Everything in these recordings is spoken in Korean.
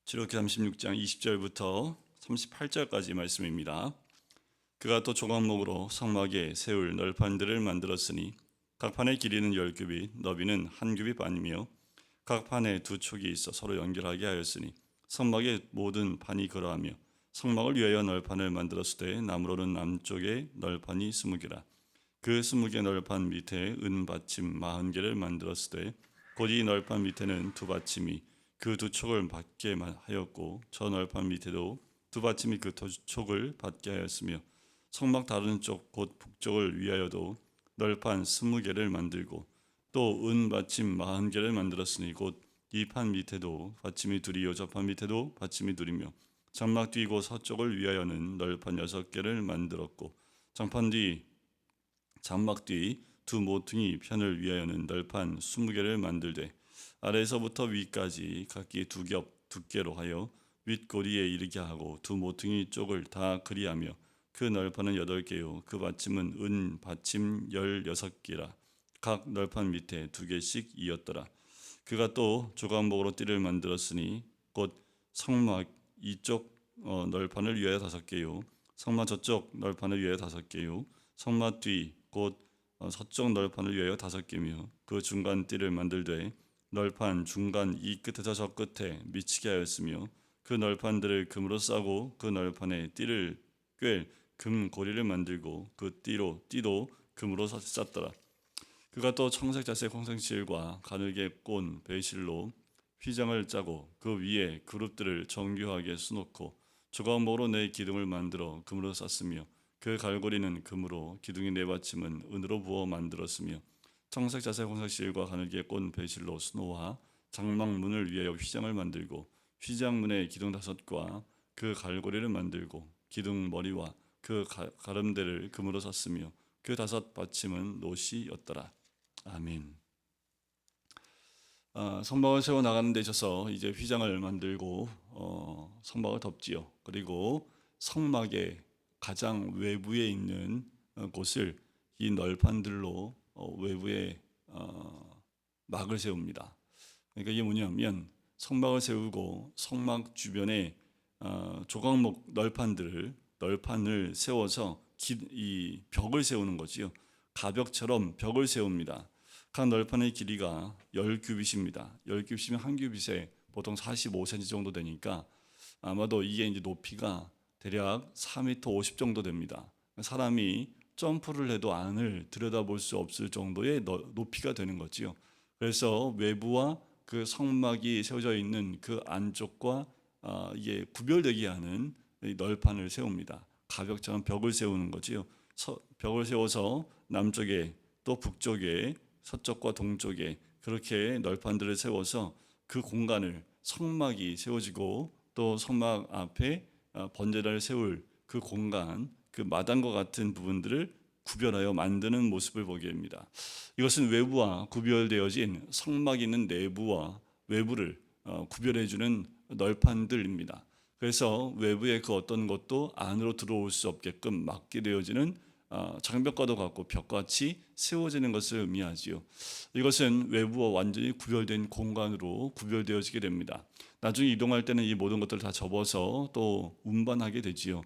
출애굽기 36장 20절부터 38절까지 말씀입니다. 그가 또 조각목으로 성막에 세울 널판들을 만들었으니 각 판의 길이는 10규빗, 너비는 1규빗 반이며 각 판에 두 촉이 있어 서로 연결하게 하였으니 성막의 모든 판이 그러하며 성막을 위하여 널판을 만들었으되 나무로는 남쪽에 널판이 20개라. 그 20개 널판 밑에 은 받침 40개를 만들었으되 곧 이 널판 밑에는 두 받침이 그 두 촉을 받게 하였고 저 널판 밑에도 두 받침이 그 두 촉을 받게 하였으며 성막 다른 쪽 곧 북쪽을 위하여도 널판 20개를 만들고 또 은 받침 40개를 만들었으니 곧 이 판 밑에도 받침이 둘이요 저 판 밑에도 받침이 둘이며 장막 뒤 곧 서쪽을 위하여는 널판 6개를 만들었고 장막 뒤 두 모퉁이 편을 위하여는 널판 20개를 만들되 아래에서부터 위까지 각기 두 겹 두께로 하여 윗꼬리에 이르게 하고 두 모퉁이 쪽을 다 그리하며 그 널판은 8개요 그 받침은 은 받침 16개라. 각 널판 밑에 2개씩 이었더라. 그가 또 조각목으로 띠를 만들었으니 곧 성막 이쪽 널판을 위하여 5개요 성막 저쪽 널판을 위하여 5개요 성막 뒤 곧 서쪽 널판을 위하여 5개며 그 중간 띠를 만들되 널판 중간 이 끝에서 저 끝에 미치게 하였으며 그 널판들을 금으로 싸고 그 널판에 띠를 꿰 금 고리를 만들고 그 띠도 금으로 쌌더라. 그가 또 청색 자색 홍색실과 가늘게 꼰 베이실로 휘장을 짜고 그 위에 그룹들을 정교하게 수놓고 조각목으로 네 기둥을 만들어 금으로 쌌으며 그 갈고리는 금으로 기둥의 네 받침은 은으로 부어 만들었으며 청색 자색 홍색실과 가늘게 꼰 베이실로 수놓아 장막문을 위하여 휘장을 만들고 휘장문의 기둥 5과 그 갈고리를 만들고 기둥 머리와 그 가름대를 금으로 샀으며 그 5 받침은 놋이었더라. 아멘. 성막을 세워 나가는 데 있어서 이제 휘장을 만들고 성막을 덮지요. 그리고 성막의 가장 외부에 있는 곳을 이 널판들로 외부에 막을 세웁니다. 그러니까 이게 뭐냐면 성막을 세우고 성막 주변에 조각목 널판을 세워서 이 벽을 세우는 거지요. 가벽처럼 벽을 세웁니다. 각 널판의 길이가 10규빗입니다. 10규빗이면 한 규빗에 보통 45cm 정도 되니까 아마도 이게 이제 높이가 대략 4m 50 정도 됩니다. 사람이 점프를 해도 안을 들여다볼 수 없을 정도의 높이가 되는 거지요. 그래서 외부와 그 성막이 세워져 있는 그 안쪽과 이게 구별되게 하는 널판을 세웁니다. 가벽처럼 벽을 세우는 거지요. 벽을 세워서 남쪽에 또 북쪽에 서쪽과 동쪽에 그렇게 널판들을 세워서 그 공간을 성막이 세워지고 또 성막 앞에 번제단을 세울 그 공간, 그 마당과 같은 부분들을 구별하여 만드는 모습을 보게 됩니다. 이것은 외부와 구별되어진 성막이 있는 내부와 외부를 구별해주는 널판들입니다. 그래서 외부의 그 어떤 것도 안으로 들어올 수 없게끔 막게 되어지는 장벽과도 같고 벽같이 세워지는 것을 의미하지요. 이것은 외부와 완전히 구별된 공간으로 구별되어지게 됩니다. 나중에 이동할 때는 이 모든 것들을 다 접어서 또 운반하게 되지요.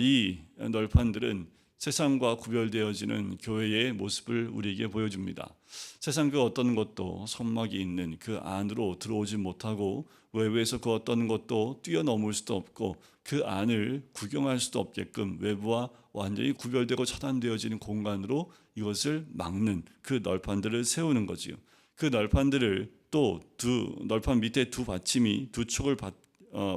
이 널판들은 세상과 구별되어지는 교회의 모습을 우리에게 보여줍니다. 세상 그 어떤 것도 성막이 있는 그 안으로 들어오지 못하고 외부에서 그 어떤 것도 뛰어넘을 수도 없고 그 안을 구경할 수도 없게끔 외부와 완전히 구별되고 차단되어지는 공간으로 이것을 막는 그 널판들을 세우는 거지요. 그 널판들을 또 널판 밑에 두 받침이 두 촉을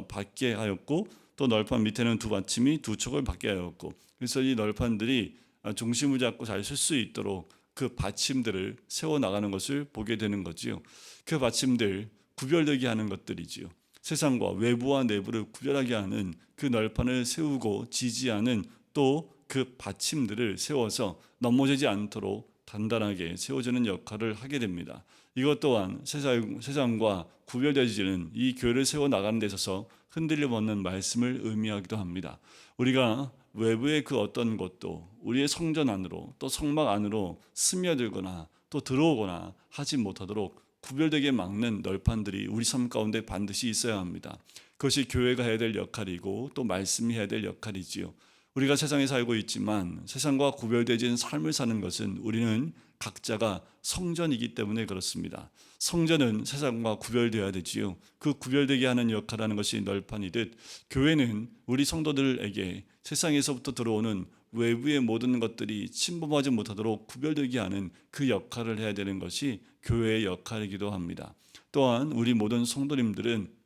받게 하였고 또 널판 밑에는 두 받침이 두 촉을 받게 하였고 그래서 이 널판들이 중심을 잡고 잘 설 수 있도록 그 받침들을 세워 나가는 것을 보게 되는 거지요. 그 받침들 구별되게 하는 것들이지요. 세상과 외부와 내부를 구별하게 하는 그 널판을 세우고 지지하는 또 그 받침들을 세워서 넘어지지 않도록 단단하게 세워주는 역할을 하게 됩니다. 이것 또한 세상과 구별되어지는 이 교회를 세워 나가는 데 있어서 흔들림 없는 말씀을 의미하기도 합니다. 우리가 외부의 그 어떤 것도 우리의 성전 안으로 또 성막 안으로 스며들거나 또 들어오거나 하지 못하도록 구별되게 막는 널판들이 우리 삶 가운데 반드시 있어야 합니다. 그것이 교회가 해야 될 역할이고 또 말씀이 해야 될 역할이지요. 우리가 세상에 살고 있지만 세상과 구별되진 삶을 사는 것은 우리는 각자가 성전이기 때문에 그렇습니다. 성전은 세상과 구별되어야 되지요. 그 구별되게 하는 역할하는 것이 널판이듯 교회는 우리 성도들에게 세상에서부터 들어오는 외부의 모든 것들이 침범하지 못하도록 구별되게 하는 그 역할을 해야 되는 것이 교회의 역할이기도 합니다. 또한 우리 모든 성도님들은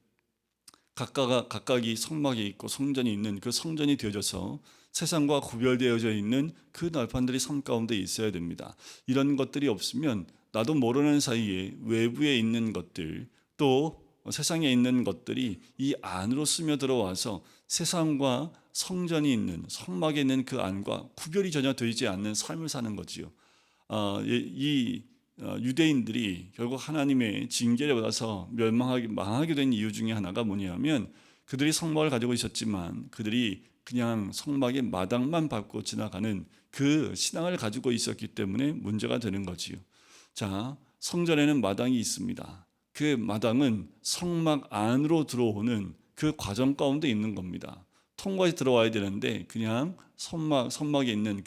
각각이 성막이 있고 성전이 있는 그 성전이 되어져서 세상과 구별되어져 있는 그 널판들이 삶 가운데 있어야 됩니다. 이런 것들이 없으면 나도 모르는 사이에 외부에 있는 것들 또 세상에 있는 것들이 이 안으로 스며들어와서 세상과 성전이 있는 성막에 있는 그 안과 구별이 전혀 되지 않는 삶을 사는 거지요. 유대인들이 결국 하나님의 징계를 받아서 망하게 된 이유 중에 하나가 뭐냐면 그들이 성막을 가지고 있었지만 그들이 그냥 성막의 마당만 밟고 지나가는 그 신앙을 가지고 있었기 때문에 문제가 되는 거지요. 자, 성전에는 마당이 있습니다. 그 마당은 성막 안으로 들어오는 그 과정 가운데 있는 겁니다. 통과해 들어와야 되는데 그냥 성막에 있는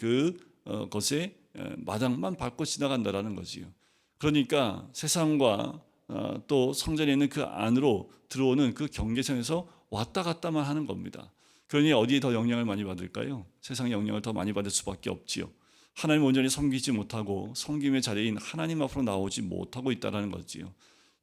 것에 마당만 밟고 지나간다라는 거지요. 그러니까 세상과 또 성전에 있는 그 안으로 들어오는 그 경계선에서 왔다 갔다만 하는 겁니다. 그러니 어디에 더 영향을 많이 받을까요? 세상의 영향을 더 많이 받을 수밖에 없지요. 하나님 온전히 섬기지 못하고 섬김의 자리인 하나님 앞으로 나오지 못하고 있다는 거지요.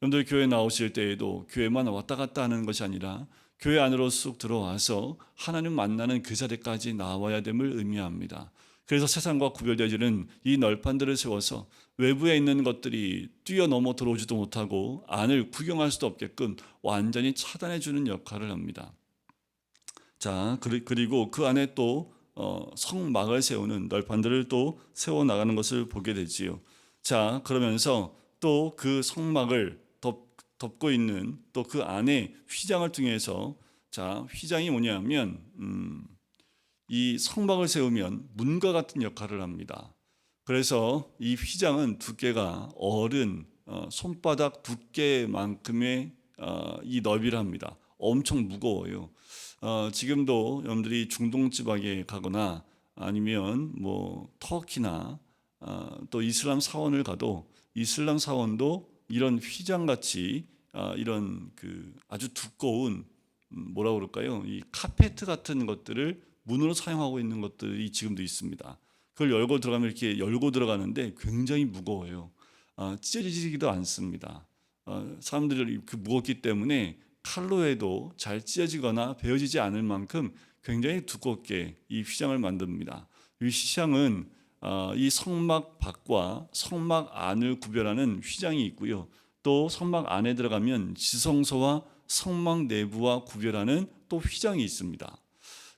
여러분들 교회 나오실 때에도 교회만 왔다 갔다 하는 것이 아니라 교회 안으로 쑥 들어와서 하나님 만나는 그 자리까지 나와야 됨을 의미합니다. 그래서 세상과 구별되어지는 이 널판들을 세워서 외부에 있는 것들이 뛰어넘어 들어오지도 못하고 안을 구경할 수도 없게끔 완전히 차단해 주는 역할을 합니다. 자, 그리고 그 안에 또 성막을 세우는 널판들을 또 세워 나가는 것을 보게 되지요. 자, 그러면서 또 그 성막을 덮고 있는 또 그 안에 휘장을 통해서 자, 휘장이 뭐냐면 이 성막을 세우면 문과 같은 역할을 합니다. 그래서 이 휘장은 두께가 손바닥 두께만큼의 이 너비를 합니다. 엄청 무거워요. 지금도 여러분들이 중동 지방에 가거나 아니면 뭐 터키나 또 이슬람 사원을 가도 이슬람 사원도 이런 휘장 같이 이런 그 아주 두꺼운 뭐라 그럴까요? 이 카페트 같은 것들을 문으로 사용하고 있는 것들이 지금도 있습니다. 그걸 열고 들어가면 이렇게 열고 들어가는데 굉장히 무거워요. 찢어지지도 않습니다. 사람들이 그 무겁기 때문에 칼로 해도 잘 찢어지거나 베어지지 않을 만큼 굉장히 두껍게 이 휘장을 만듭니다. 이 휘장은 이 성막 밖과 성막 안을 구별하는 휘장이 있고요. 또 성막 안에 들어가면 지성소와 성막 내부와 구별하는 또 휘장이 있습니다.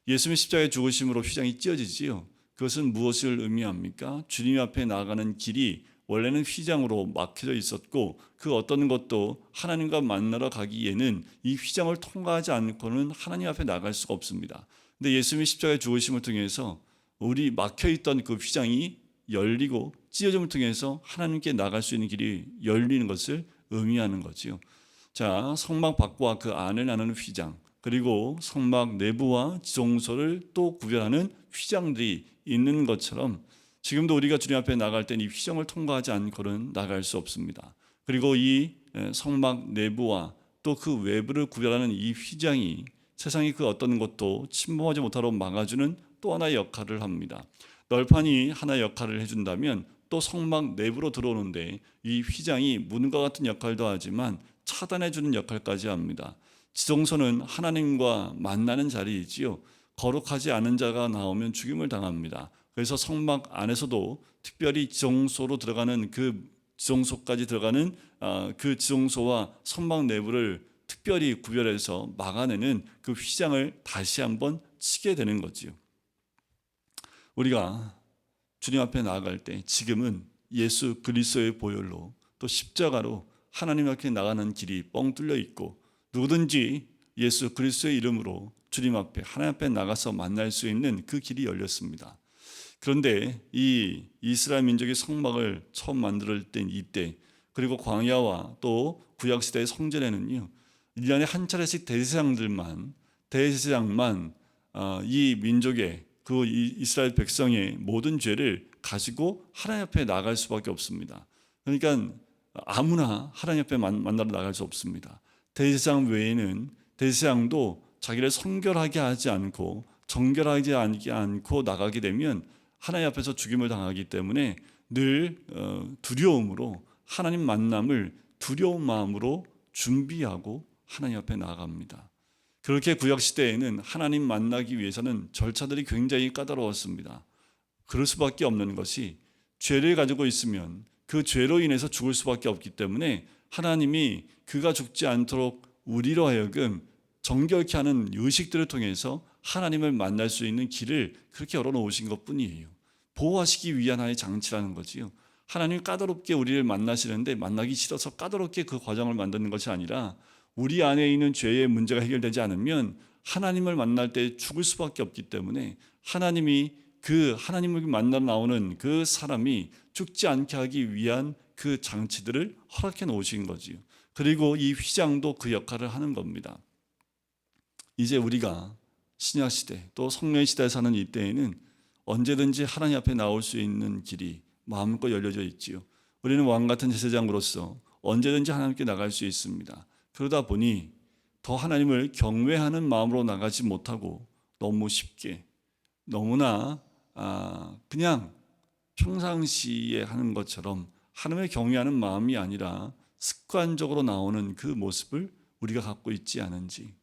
예수님의 십자가의 죽으심으로 휘장이 찢어지지요. 그것은 무엇을 의미합니까? 주님 앞에 나아가는 길이 원래는 휘장으로 막혀져 있었고 그 어떤 것도 하나님과 만나러 가기에는 이 휘장을 통과하지 않고는 하나님 앞에 나갈 수가 없습니다. 근데 예수님의 십자가의 죽으심을 통해서 우리 막혀있던 그 휘장이 열리고 찢어짐을 통해서 하나님께 나갈 수 있는 길이 열리는 것을 의미하는 거지요. 자, 성막 밖과 그 안을 나누는 휘장, 그리고 성막 내부와 지성소를 또 구별하는 휘장들이 있는 것처럼 지금도 우리가 주님 앞에 나갈 때 이 휘장을 통과하지 않고는 나갈 수 없습니다. 그리고 이 성막 내부와 또 그 외부를 구별하는 이 휘장이 세상의 그 어떤 것도 침범하지 못하도록 막아주는 또 하나의 역할을 합니다. 널판이 하나의 역할을 해준다면 또 성막 내부로 들어오는데 이 휘장이 문과 같은 역할도 하지만 차단해주는 역할까지 합니다. 지성소는 하나님과 만나는 자리이지요. 거룩하지 않은 자가 나오면 죽임을 당합니다. 그래서 성막 안에서도 특별히 지성소로 들어가는 그 지성소까지 들어가는 그 지성소와 성막 내부를 특별히 구별해서 막아내는 그 휘장을 다시 한번 치게 되는 거지요. 우리가 주님 앞에 나아갈 때 지금은 예수 그리스도의 보혈로 또 십자가로 하나님 앞에 나가는 길이 뻥 뚫려 있고 누구든지 예수 그리스도의 이름으로 주님 앞에 하나님 앞에 나가서 만날 수 있는 그 길이 열렸습니다. 그런데 이 이스라엘 민족의 성막을 처음 만들 때 이때 그리고 광야와 또 구약 시대의 성전에는요 1년에 한 차례씩 대제사장만 이 민족의 그 이스라엘 백성의 모든 죄를 가지고 하나님 앞에 나갈 수밖에 없습니다. 그러니까 아무나 하나님 앞에 만나러 나갈 수 없습니다. 대제사장 외에는 대제사장도 자기를 성결하게 하지 않고 정결하지 않고 나가게 되면 하나님 앞에서 죽임을 당하기 때문에 늘 두려움으로 하나님 만남을 두려운 마음으로 준비하고 하나님 앞에 나아갑니다. 그렇게 구약시대에는 하나님 만나기 위해서는 절차들이 굉장히 까다로웠습니다. 그럴 수밖에 없는 것이 죄를 가지고 있으면 그 죄로 인해서 죽을 수밖에 없기 때문에 하나님이 그가 죽지 않도록 우리로 하여금 정결케 하는 의식들을 통해서 하나님을 만날 수 있는 길을 그렇게 열어놓으신 것뿐이에요. 보호하시기 위한 하나의 장치라는 거지요. 하나님이 까다롭게 우리를 만나시는데 만나기 싫어서 까다롭게 그 과정을 만드는 것이 아니라 우리 안에 있는 죄의 문제가 해결되지 않으면 하나님을 만날 때 죽을 수밖에 없기 때문에 하나님을 만나러 나오는 그 사람이 죽지 않게 하기 위한 그 장치들을 허락해 놓으신 거지요. 그리고 이 휘장도 그 역할을 하는 겁니다. 이제 우리가 신약시대 또 성령의 시대에 사는 이때에는 언제든지 하나님 앞에 나올 수 있는 길이 마음껏 열려져 있지요. 우리는 왕같은 제사장으로서 언제든지 하나님께 나갈 수 있습니다. 그러다 보니 더 하나님을 경외하는 마음으로 나가지 못하고 너무 쉽게 너무나 그냥 평상시에 하는 것처럼 하나님을 경외하는 마음이 아니라 습관적으로 나오는 그 모습을 우리가 갖고 있지 않은지.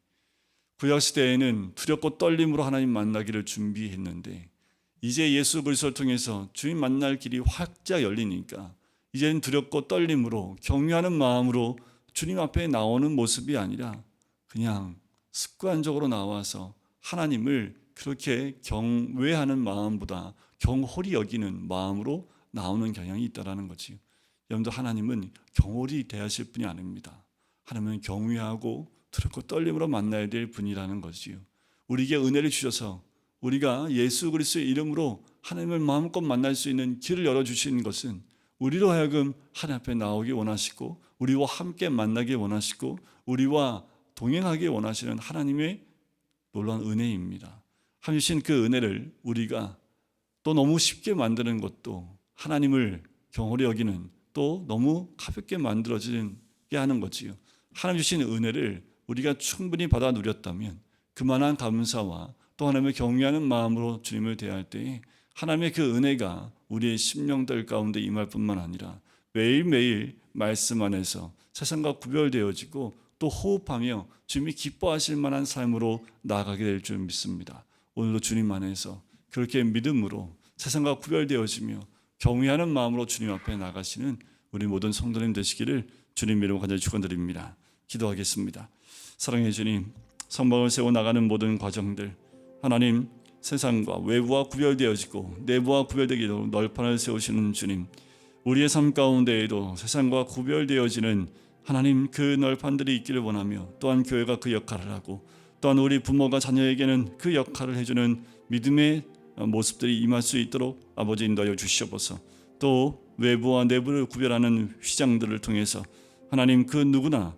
구약시대에는 두렵고 떨림으로 하나님 만나기를 준비했는데 이제 예수 그리스도를 통해서 주님 만날 길이 활짝 열리니까 이제는 두렵고 떨림으로 경외하는 마음으로 주님 앞에 나오는 모습이 아니라 그냥 습관적으로 나와서 하나님을 그렇게 경외하는 마음보다 경홀히 여기는 마음으로 나오는 경향이 있다는 거지요. 여러분들 하나님은 경홀히 대하실 분이 아닙니다. 하나님은 경외하고 두렵고 떨림으로 만나야 될 분이라는 거지요. 우리에게 은혜를 주셔서 우리가 예수 그리스도의 이름으로 하나님을 마음껏 만날 수 있는 길을 열어주신 것은 우리로 하여금 하나님 앞에 나오기 원하시고 우리와 함께 만나기 원하시고 우리와 동행하기 원하시는 하나님의 놀라운 은혜입니다. 하나님 주신 그 은혜를 우리가 또 너무 쉽게 만드는 것도 하나님을 경홀히 여기는 또 너무 가볍게 만들어지게 하는 거지요. 하나님 주신 은혜를 우리가 충분히 받아 누렸다면 그만한 감사와 또 하나님을 경외하는 마음으로 주님을 대할 때에 하나님의 그 은혜가 우리의 심령들 가운데 임할 뿐만 아니라 매일매일 말씀 안에서 세상과 구별되어지고 또 호흡하며 주님이 기뻐하실 만한 삶으로 나아가게 될 줄 믿습니다. 오늘도 주님 안에서 그렇게 믿음으로 세상과 구별되어지며 경외하는 마음으로 주님 앞에 나가시는 우리 모든 성도님 되시기를 주님 이름으로 간절히 축원드립니다. 기도하겠습니다. 사랑해 주님, 성막을 세워 나가는 모든 과정들 하나님 세상과 외부와 구별되어지고 내부와 구별되기로 널판을 세우시는 주님, 우리의 삶 가운데에도 세상과 구별되어지는 하나님 그 널판들이 있기를 원하며 또한 교회가 그 역할을 하고 또한 우리 부모가 자녀에게는 그 역할을 해주는 믿음의 모습들이 임할 수 있도록 아버지 인도하여 주시옵소서. 또 외부와 내부를 구별하는 휘장들을 통해서 하나님 그 누구나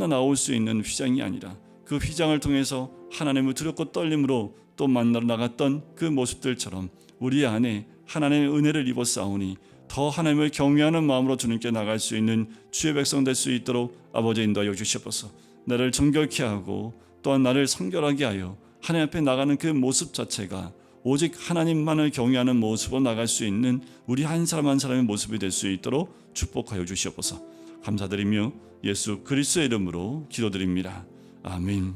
나올 수 있는 휘장이 아니라 그 휘장을 통해서 하나님을 두렵고 떨림으로 또 만나러 나갔던 그 모습들처럼 우리 안에 하나님의 은혜를 입었사오니 더 하나님을 경외하는 마음으로 주님께 나갈 수 있는 주의 백성 될 수 있도록 아버지 인도하여 주시옵소서. 나를 정결케 하고 또한 나를 성결하게 하여 하나님 앞에 나가는 그 모습 자체가 오직 하나님만을 경외하는 모습으로 나갈 수 있는 우리 한 사람 한 사람의 모습이 될 수 있도록 축복하여 주시옵소서. 감사드리며 예수 그리스도의 이름으로 기도드립니다. 아멘.